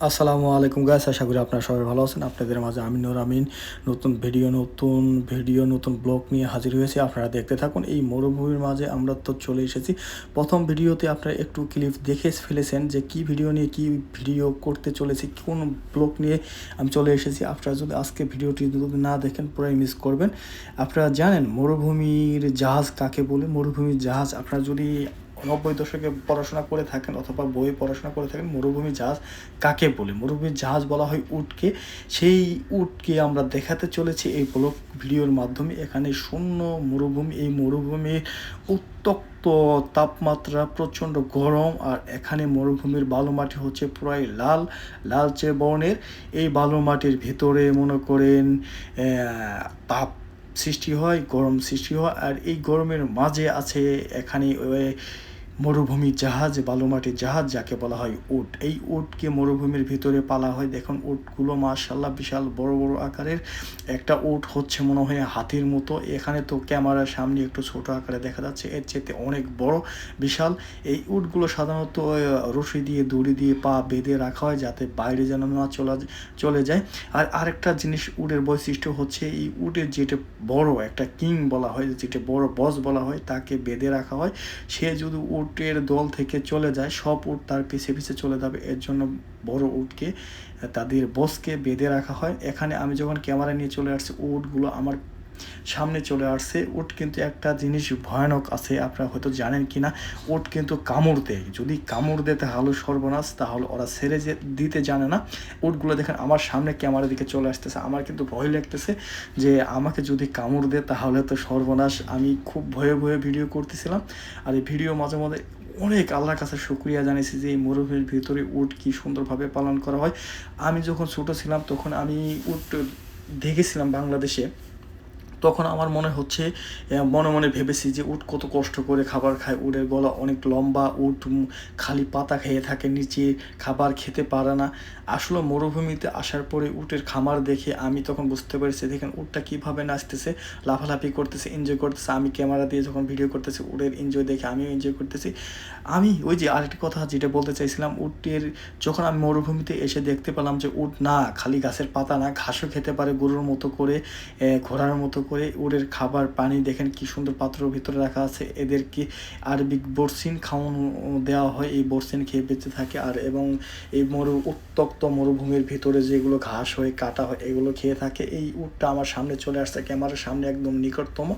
আসসালামু আলাইকুম গাইস, আশা করি আপনারা সবাই ভালো আছেন। আপনাদের মাঝে আমি নূর আমিন নতুন ব্লগ নিয়ে হাজির হয়েছি। আপনারা দেখতে থাকুন। এই মরুভূমির মাঝে আমরা তো চলে এসেছি। প্রথম ভিডিওতে আপনারা একটু ক্লিপ দেখে ফেলেছেন যে কি ভিডিও করতে চলেছি, কোন ব্লগ নিয়ে আমি চলে এসেছি। আপনারা যদি আজকে ভিডিওটি যদি না দেখেন পুরাই মিস করবেন। আপনারা জানেন মরুভূমির জাহাজ কাকে বলে? মরুভূমির জাহাজ আপনারা যদি 90 দশকে পড়াশোনা করে থাকেন অথবা বইয়ে পড়াশোনা করে থাকেন, মরুভূমির জাহাজ কাকে বলে? মরুভূমির জাহাজ বলা হয় উটকে। সেই উটকে আমরা দেখাতে চলেছি এই ব্লগ ভিডিওর মাধ্যমে। এখানে শূন্য মরুভূমি, এই মরুভূমির উত্তপ্ত তাপমাত্রা, প্রচণ্ড গরম, আর এখানে মরুভূমির বালু মাটি হচ্ছে প্রায় লালচে বর্ণের। এই বালু মাটির ভিতরে মনে করেন তাপ সৃষ্টি হয়, গরম সৃষ্টি হয়, আর এই গরমের মাঝে আছে এখানে মরুভূমির জাহাজ, বালুমাটির জাহাজ যাকে বলা হয় উট। এই উটকে মরুভূমির ভিতরে পালা হয়। দেখুন উটগুলো মাশাআল্লাহ বিশাল বড় বড় আকারের। একটা উট হচ্ছে মনে হয় হাতির মতো। এখানে তো ক্যামেরার সামনে একটু ছোট আকারে দেখা যাচ্ছে, এর চেয়ে অনেক বড় বিশাল। এই উটগুলো সাধারণত রশি দিয়ে দড়ি দিয়ে পা বেঁধে রাখা হয় যাতে বাইরে যেন না চলে যায়। আর আরেকটা জিনিস উটের বৈশিষ্ট্য হচ্ছে এই উটের যেটা বড় একটা কিং বলা হয়, যেটা বড় বস বলা হয়, তাকে বেঁধে রাখা হয়। সে যদি উটের দল থেকে চলে যায়, সব উট তার পিছে পিছে চলে যাবে। এর জন্য বড় উটকে, তাদের বসকে বেঁধে রাখা হয়। এখানে আমি যখন ক্যামেরা নিয়ে চলে আসছি, উটগুলো আমার সামনে চলে আসছে। উট কিন্তু একটা জিনিস ভয়ানক আছে, আপনারা হয়তো জানেন কি না। উট কিন্তু কামড় দেয়, যদি কামড় দেয় তাহলে সর্বনাশ, তাহলে ওরা ছেড়ে দিতে জানে না। উটগুলো দেখেন আমার সামনে ক্যামেরার দিকে চলে আসতেছে। আমার কিন্তু ভয় লাগতেছে যে আমাকে যদি কামড় দেয় তাহলে তো সর্বনাশ। আমি খুব ভয়ে ভয়ে ভিডিও করতেছিলাম। আর এই ভিডিও মাঝে মাঝে অনেক আল্লাহর কাছে শুকরিয়া জানিয়েছি যে এই মরুভূমির ভিতরে উট কি সুন্দরভাবে পালন করা হয়। আমি যখন ছোটো ছিলাম তখন আমি উট দেখেছিলাম বাংলাদেশে। তখন আমার মনে মনে ভেবেছি যে উট কত কষ্ট করে খাবার খায়। উটের গলা অনেক লম্বা, উট খালি পাতা খেয়ে থাকে, নিচে খাবার খেতে পারে না। আসলে মরুভূমিতে আসার পরে উটের খামার দেখে আমি তখন বুঝতে পেরেছি, দেখেন উটটা কীভাবে নাচতেছে, লাফালাফি করতেছে, এনজয় করতেছে। আমি ক্যামেরা দিয়ে যখন ভিডিও করতেছি উটের এনজয় দেখে আমিও এনজয় করতেছি। আমি ওই যে আরেকটি কথা যেটা বলতে চাইছিলাম, উটের যখন আমি মরুভূমিতে এসে দেখতে পেলাম যে উট না খালি গাছের পাতা না, ঘাসও খেতে পারে গরুর মতো করে, ঘোড়ার মতো করে। উটের খাবার পানি দেখেন কি সুন্দর পাত্রের ভিতরে রাখা আছে। এদেরকে আরবিক বরসিন খাওয়ানো দেওয়া হয়, এই বরসিন খেয়ে বেঁচে থাকে। আর এবং এই উত্তপ্ত মরুভূমির ভিতরে যেগুলো ঘাস হয়ে কাটা হয় এগুলো খেয়ে থাকে। এই উটটা আমার সামনে চলে আসছে, ক্যামেরার সামনে একদম নিকটতম।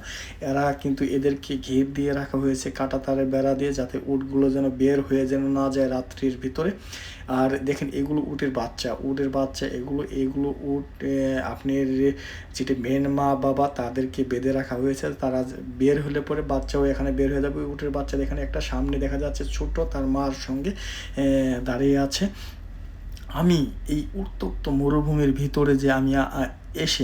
এরা কিন্তু এদেরকে ঘের দিয়ে রাখা হয়েছে কাটা তারে বেড়া দিয়ে, যাতে উটগুলো যেন বের হয়ে যেন না যায় রাত্রির ভিতরে। আর দেখেন এগুলো উটের বাচ্চা, এগুলো উট আপনার যেটা মেন মা বাবা তাদেরকে বেঁধে রাখা হয়েছে। তারা বের হলে পরে বাচ্চাও এখানে বের হয়ে যাবে। উটের বাচ্চা এখানে একটা সামনে দেখা যাচ্ছে ছোট, তার মার সঙ্গে দাঁড়িয়ে আছে। আমি এই উত্তপ্ত মরুভূমির ভিতরে যে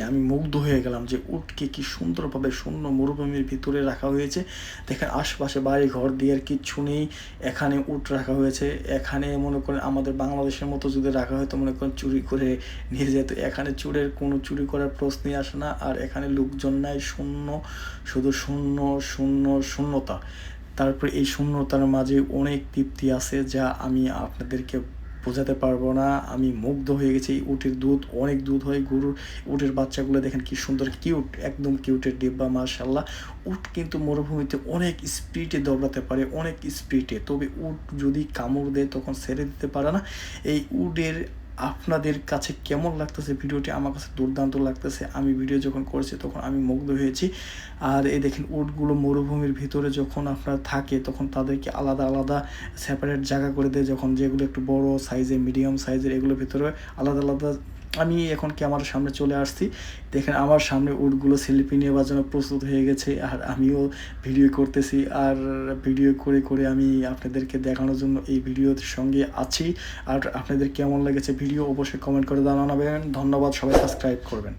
আমি মুগ্ধ হয়ে গেলাম যে উটকে কি সুন্দরভাবে শূন্য মরুভূমির ভিতরে রাখা হয়েছে। দেখেন আশপাশে বাড়ি ঘর দিয়ে আর কিচ্ছু নেই, এখানে উট রাখা হয়েছে। এখানে মনে করেন আমাদের বাংলাদেশের মতো যদি রাখা হয় তো মনে করেন চুরি করে নিয়ে যেত। এখানে চুরি করার প্রশ্নই আসে না। আর এখানে লোকজন নাই, শূন্য, শুধু শূন্যতা। তারপরে এই শূন্যতার মাঝে অনেক তৃপ্তি আছে যা আমি আপনাদেরকে বোঝাতে পারবো না। আমি মুগ্ধ হয়ে গেছি। উটের দুধ, অনেক দুধ হয় উটের বাচ্চাগুলো দেখেন কি সুন্দর কিউট, একদম কিউটের ডিব্বা মাশাআল্লাহ। উট কিন্তু মরুভূমিতে অনেক স্পিডে দৌড়াতে পারে, অনেক স্পিডে। তবে উট যদি কামড় দেয় তখন ছেড়ে দিতে পারে না। এই উটের আপনাদের কাছে কেমন লাগতেছে ভিডিওটি? আমার কাছে দুর্দান্ত লাগতেছে। আমি ভিডিও যখন করেছি তখন আমি মুগ্ধ হয়েছি। আর এই দেখেন উটগুলো মরুভূমির ভিতরে যখন আপনার থাকে তখন তাদেরকে আলাদা আলাদা সেপারেট জায়গা করে দেয়। যখন যেগুলো একটু বড় সাইজের, মিডিয়াম সাইজের, এগুলোর ভিতরে আলাদা আলাদা। আমি এখন ক্যামেরার সামনে চলে আসছি, দেখেন আমার সামনে উটগুলো সেলফি নেওয়ার জন্য প্রস্তুত হয়ে গেছে। আর আমিও ভিডিও করতেছি। আর ভিডিও করে করে আমি আপনাদেরকে দেখানোর জন্য এই ভিডিওর সঙ্গে আছি। আর আপনাদের কেমন লেগেছে ভিডিও অবশ্যই কমেন্ট করে জানাবেন। ধন্যবাদ, সবাই সাবস্ক্রাইব করবেন।